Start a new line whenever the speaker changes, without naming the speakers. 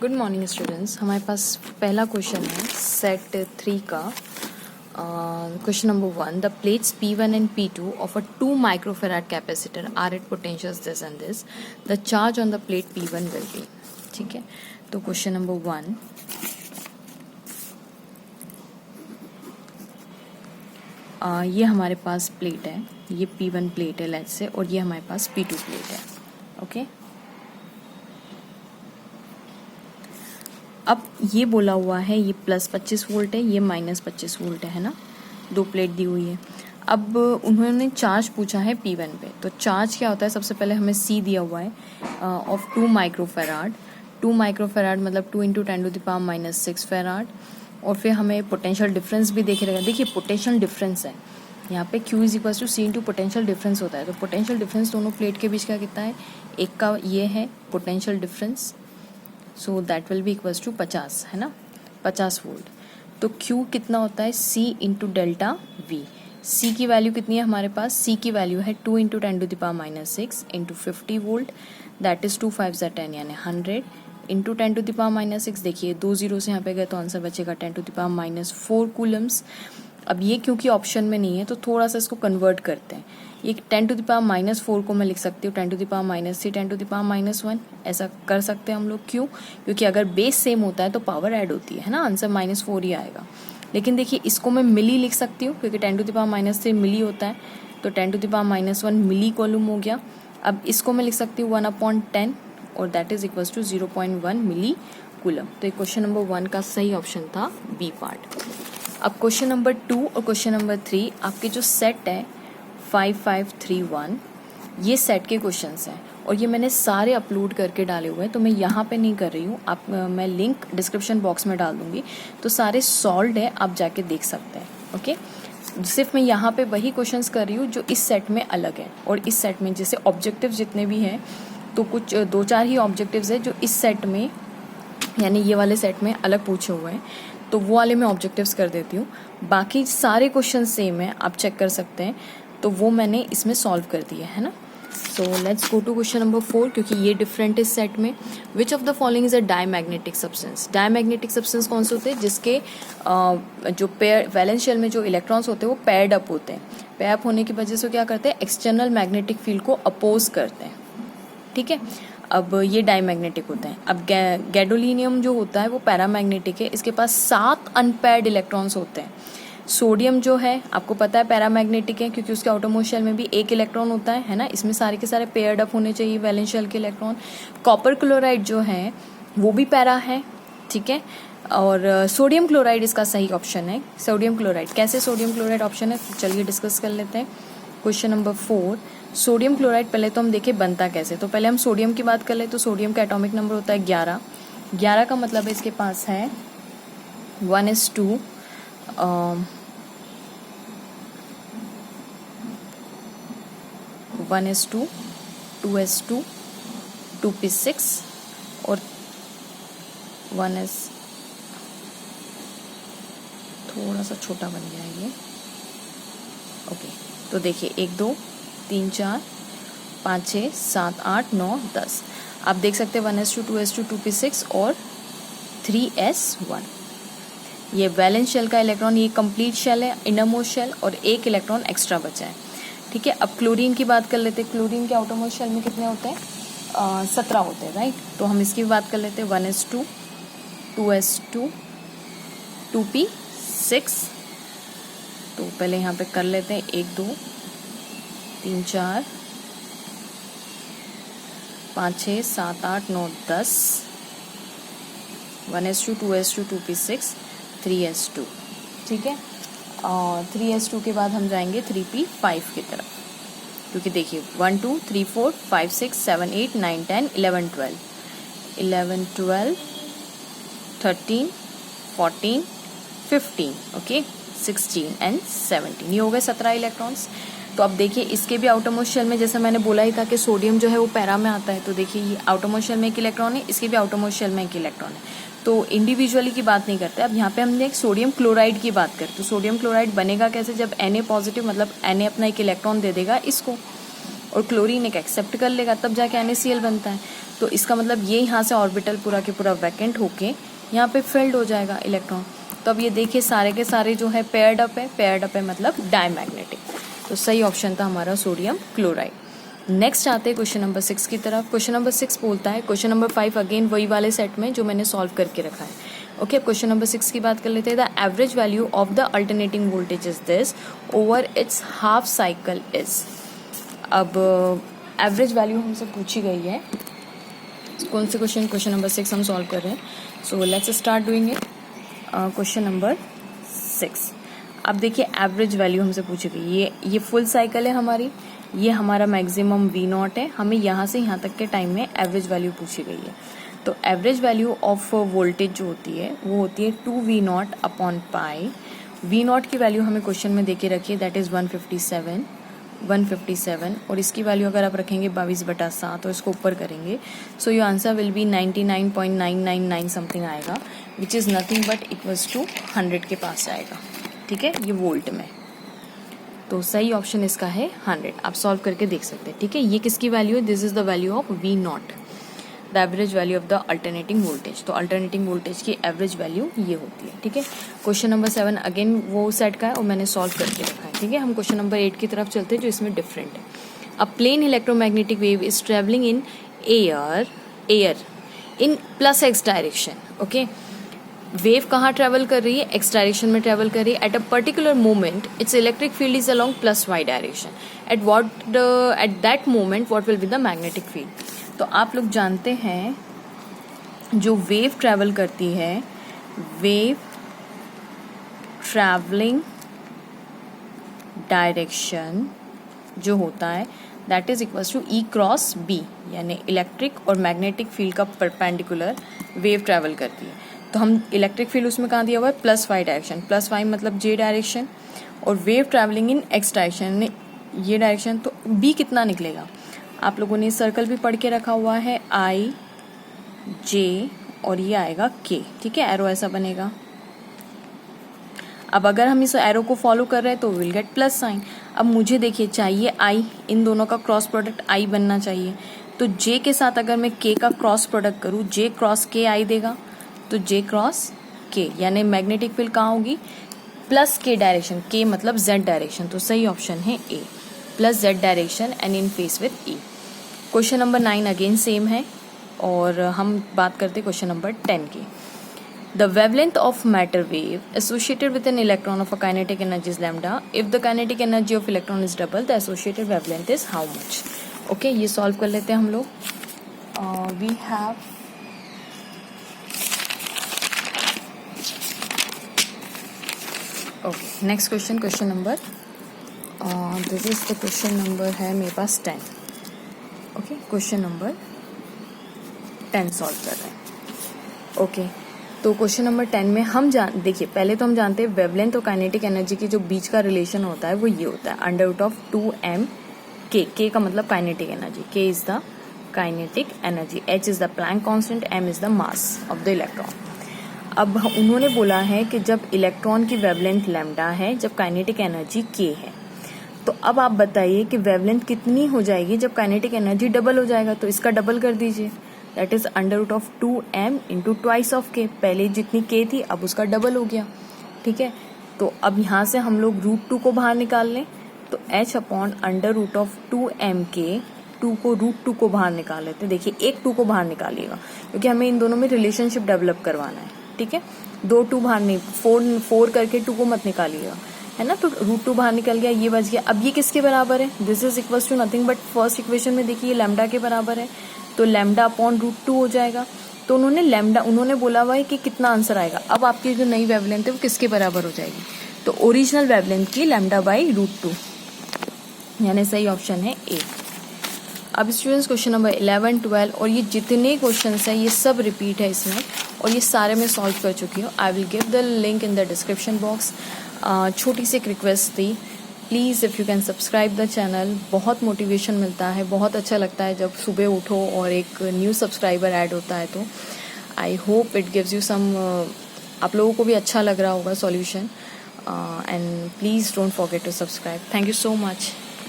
Good morning students. हमारे पास पहला question है सेट 3 का। Question number 1, the plates P1 and P2 of a 2 microfarad capacitor are at potentials this and this. The charge on the plate P1 will be। ठीक है, तो question number 1, ये हमारे पास plate है, ये P1 प्लेट है let's say, और ये हमारे पास P2 प्लेट है। ओके, अब ये बोला हुआ है ये प्लस 25 वोल्ट है, ये माइनस 25 वोल्ट है ना, दो प्लेट दी हुई है। अब उन्होंने चार्ज पूछा है P1 पे, तो चार्ज क्या होता है, सबसे पहले हमें C दिया हुआ है ऑफ 2 माइक्रोफेराड। 2 माइक्रोफेराड मतलब 2 × 10⁻⁻6 फेराड। और फिर हमें पोटेंशियल डिफरेंस भी देखे रहेगा। देखिए पोटेंशियल डिफरेंस है यहाँ पे, Q = C × पोटेंशियल डिफरेंस होता है। तो पोटेंशियल डिफरेंस दोनों प्लेट के बीच का कितना है, एक का ये है potential difference, so that will be equals to 50 है ना, 50 वोल्ट। तो Q कितना होता है, C × डेल्टा V। C की वैल्यू कितनी है हमारे पास, C की वैल्यू है 2 × 10⁻⁻6 × 50 वोल्ट, दैट इज 2 5 10 यानी 100 × 10⁻⁻6। देखिए 2 0 से यहाँ पे गए तो आंसर बचेगा 10⁻⁻4 कूलम्स। अब ये क्योंकि ऑप्शन में नहीं है तो थोड़ा सा इसको कन्वर्ट करते हैं। ये 10⁻⁻4 को मैं लिख सकती हूँ 10⁻3 10⁻1, ऐसा कर सकते हैं हम लोग। क्यों, क्योंकि अगर बेस सेम होता है तो पावर ऐड होती है ना, आंसर -4 ही आएगा। लेकिन देखिए इसको मैं मिली लिख सकती हूँ क्योंकि 10⁻3 मिली होता है, तो 10⁻1 मिली कॉलम हो गया। अब इसको मैं लिख सकती हूँ 1/10 और that is equals to 0.1 millicoulomb. तो ये क्वेश्चन नंबर 1 का सही ऑप्शन था बी पार्ट। अब क्वेश्चन नंबर 2 और क्वेश्चन नंबर 3 आपके जो सेट है 5 5 3 1, ये सेट के क्वेश्चंस हैं और ये मैंने सारे अपलोड करके डाले हुए हैं, तो मैं यहाँ पे नहीं कर रही हूँ। आप मैं लिंक डिस्क्रिप्शन बॉक्स में डाल दूँगी, तो सारे सॉल्व्ड है, आप जाके देख सकते हैं। ओके, सिर्फ मैं यहाँ पे वही क्वेश्चंस कर रही हूँ जो इस सेट में अलग है, और इस सेट में जैसे ऑब्जेक्टिव जितने भी हैं तो कुछ 2-4 ही ऑब्जेक्टिव्स है जो इस सेट में यानी ये वाले सेट में अलग पूछे हुए हैं, तो वो वाले मैं ऑब्जेक्टिव्स कर देती हूँ। बाकी सारे क्वेश्चन सेम है, आप चेक कर सकते हैं, तो वो मैंने इसमें सॉल्व कर दिया है ना। So let's go to question number 4, क्योंकि ये डिफरेंट इस सेट में। Which of the following is a diamagnetic substance. Diamagnetic substance कौन से होते हैं, जिसके जो पेयर वैलेंस शेल में जो इलेक्ट्रॉन्स होते हैं वो पेयर्ड अप होते हैं। पेयर अप होने की वजह से क्या करते हैं, एक्सटर्नल मैग्नेटिक फील्ड को अपोज करते हैं। ठीक है, अब ये डायमैग्नेटिक होते हैं। अब गैडोलिनियम जो होता है वो पैरामैग्नेटिक है, इसके पास 7 अनपेयर्ड इलेक्ट्रॉन्स होते हैं। सोडियम जो है आपको पता है पैरामैग्नेटिक है, क्योंकि उसके आउटरमोस्ट शेल में भी एक इलेक्ट्रॉन होता है ना, इसमें सारे के सारे पेयर्ड अप होने चाहिए वैलेंस शेल के इलेक्ट्रॉन। कॉपर क्लोराइड जो है वो भी पैरा है, ठीक है। और सोडियम क्लोराइड इसका सही ऑप्शन है। सोडियम क्लोराइड कैसे सोडियम क्लोराइड ऑप्शन है, तो चलिए डिस्कस कर लेते हैं। क्वेश्चन नंबर 4, सोडियम क्लोराइड पहले तो हम देखें बनता कैसे। तो पहले हम सोडियम की बात कर ले, तो सोडियम का एटॉमिक नंबर होता है 11। 11 का मतलब है इसके पास है 1s2 1s2 2s2 2p6 और 1s, थोड़ा सा छोटा बन गया है ये। ओके, तो देखिए 1 2 3 4 5 6 7 8 9 10, आप देख सकते हैं 1s2 2s2 2p6 और 3s1। ये वैलेंस शेल का इलेक्ट्रॉन, ये कंप्लीट शेल है, इनरमोस्ट शेल, और एक इलेक्ट्रॉन एक्स्ट्रा बचा है। ठीक है, अब क्लोरीन की बात कर लेते हैं। क्लोरीन के आउटरमोस्ट शेल में कितने होते हैं, 17 होते हैं, राइट। तो हम इसकी बात कर लेते हैं 1s2 2s2 2p6। तो पहले यहाँ पे कर लेते हैं 1 2 3 4 5 6 7 8 9 10, 1s2 2s2 2p6 3s2। ठीक है, और 3s2 के बाद हम जाएंगे 3p5 की तरफ, क्योंकि देखिए 1 2 3 4 5 6 7 8 9 10 11 12 11 12 13 14 15, ओके 16 एंड 17, ये हो गए 17 इलेक्ट्रॉन्स। तो अब देखिए इसके भी आउटरमोस्ट शेल में, जैसे मैंने बोला ही था कि सोडियम जो है वो पैरा में आता है, तो देखिए ये आउटरमोस्ट शेल में एक इलेक्ट्रॉन है, इसके भी आउटरमोस्ट शेल में एक इलेक्ट्रॉन है। तो इंडिविजुअली की बात नहीं करते। अब यहाँ पे हमने एक सोडियम क्लोराइड की बात करें, तो सोडियम क्लोराइड बनेगा कैसे, जब Na पॉजिटिव मतलब Na अपना एक इलेक्ट्रॉन दे देगा इसको, और क्लोरीन एक एक्सेप्ट कर लेगा, तब जाके NaCl बनता है। तो इसका मतलब ये यहाँ से ऑर्बिटल पूरा के पूरा वैकेंट होके यहाँ पे फिल्ड हो जाएगा इलेक्ट्रॉन। तो अब ये देखिए सारे के सारे जो है पेयर्ड अप है, पेयर्ड अप है मतलब डायमैग्नेटिक। तो सही ऑप्शन था हमारा सोडियम क्लोराइड। नेक्स्ट आते हैं क्वेश्चन नंबर 6 की तरफ। क्वेश्चन नंबर 6 बोलता है, क्वेश्चन नंबर 5 अगेन वही वाले सेट में जो मैंने सॉल्व करके रखा है। ओके, अब क्वेश्चन नंबर 6 की बात कर लेते हैं। The average value of the alternating voltage is this over it's half cycle is. अब एवरेज वैल्यू हमसे पूछी गई है। कौन से क्वेश्चन नंबर 6 हम सॉल्व कर रहे हैं। So let's start doing it. Question number 6। अब देखिए एवरेज वैल्यू हमसे पूछी गई, ये फुल साइकिल है हमारी, ये हमारा मैक्सिमम V0 है, हमें यहाँ से यहाँ तक के टाइम में एवरेज वैल्यू पूछी गई है। तो एवरेज वैल्यू ऑफ वोल्टेज जो होती है वो होती है 2V0 अपॉन पाई। V0 की वैल्यू हमें क्वेश्चन में देके रखी है, दैट इज़ 157 और इसकी वैल्यू अगर आप रखेंगे 22/7 और इसको ऊपर करेंगे, so your answer will be 99.999 something आएगा, which is nothing but equals to 100 के पास आएगा। ठीक है, ये वोल्ट में। तो सही ऑप्शन इसका है 100। आप सॉल्व करके देख सकते हैं। ठीक है, ये किसकी वैल्यू है, this is the value of V0, the average value of the alternating voltage. तो अल्टरनेटिंग वोल्टेज की एवरेज वैल्यू ये होती है। ठीक है, क्वेश्चन नंबर 7 अगेन वो सेट का है और मैंने सॉल्व करके रखा है। ठीक है, हम क्वेश्चन नंबर 8 की तरफ चलते हैं जो इसमें डिफरेंट है। A plane electromagnetic wave is travelling in air in +x direction. Okay, wave कहाँ ट्रेवल कर रही है, x डायरेक्शन में ट्रेवल कर रही है। At a particular moment it's electric field is along +y direction. At that moment what will be the magnetic field. तो आप लोग जानते हैं जो वेव ट्रेवल करती है, वेव ट्रैवलिंग डायरेक्शन जो होता है that is equals to E cross B, यानी इलेक्ट्रिक और मैग्नेटिक फील्ड का परपेंडिकुलर वेव ट्रैवल करती है। तो हम इलेक्ट्रिक फील्ड उसमें कहाँ दिया हुआ है, +y डायरेक्शन, +y मतलब J डायरेक्शन, और wave travelling in x direction, ये डायरेक्शन। तो B कितना निकलेगा, आप लोगों ने सर्कल भी पढ़ के रखा हुआ है, I J और ये आएगा K। ठीक है, एरो ऐसा बनेगा। अब अगर हम इस एरो को फॉलो कर रहे हैं तो विल गेट प्लस साइन। अब मुझे देखिए चाहिए I, इन दोनों का क्रॉस प्रोडक्ट I बनना चाहिए। तो J के साथ अगर मैं K का क्रॉस प्रोडक्ट करूँ, J क्रॉस K I देगा, तो J क्रॉस K यानी मैग्नेटिक फील्ड कहाँ होगी, +K डायरेक्शन, K मतलब Z डायरेक्शन। तो सही ऑप्शन है A, +Z direction and in face with E। Question number 9 again same है और हम बात करते हैं क्वेश्चन नंबर 10 की। The wavelength of matter wave associated with an electron of a kinetic energy is lambda. If the kinetic energy of electron is double, the associated wavelength is how much? Okay, ये solve कर लेते हैं हम लोग। We have okay, next question, question number this is the question number है मेरे पास 10। Okay, question number 10 solve कर रहे हैं। Okay, तो क्वेश्चन नंबर 10 में हम देखिए पहले तो हम जानते हैं वेवलेंथ और काइनेटिक एनर्जी की जो बीच का रिलेशन होता है वो ये होता है √2m k। k का मतलब kinetic energy, k is the kinetic energy, h is the plank constant, m is the mass of the electron. अब उन्होंने बोला है कि जब इलेक्ट्रॉन की वेवलेंथ लैम्डा है, जब काइनेटिक एनर्जी k है, तो अब आप बताइए कि वेवलेंथ कितनी हो जाएगी जब काइनेटिक एनर्जी डबल हो जाएगा। तो इसका डबल कर दीजिए, that is √2m into twice of k। पहले जितनी k थी अब उसका डबल हो गया। ठीक है, तो अब यहाँ से हम लोग √2 को बाहर निकाल लें, तो h अपॉन √2mk, 2 को √2 को बाहर निकाल लेते हैं। देखिए एक 2 को बाहर निकालिएगा क्योंकि हमें इन दोनों में रिलेशनशिप डेवलप करवाना है। ठीक है, 2 2 बाहर नहीं, 4 करके 2 को मत निकालिएगा, है ना। तो √2 बाहर निकल गया, ये बच गया। अब ये किसके बराबर है, this is equals to nothing but first equation में देखिए लैम्डा के बराबर है, तो लैम्डा अपॉन √2 हो जाएगा। तो उन्होंने बोला हुआ है कि कितना आंसर आएगा। अब आपकी जो नई वेवलेंथ है वो किसके बराबर हो जाएगी, तो ओरिजिनल वेवलेंथ की λ/√2, यानी सही ऑप्शन है ए। अब स्टूडेंट्स क्वेश्चन नंबर 11, 12 और ये जितने क्वेश्चन हैं ये सब रिपीट है इसमें और ये सारे मैं सॉल्व कर चुकी हूँ। I will give the link in the description box. छोटी सी एक रिक्वेस्ट थी, please if you can subscribe the channel, बहुत मोटिवेशन मिलता है, बहुत अच्छा लगता है जब सुबह उठो और एक न्यू सब्सक्राइबर ऐड होता है। तो I hope it gives you some, आप लोगों को भी अच्छा लग रहा होगा solution, and please don't forget to subscribe. Thank you so much.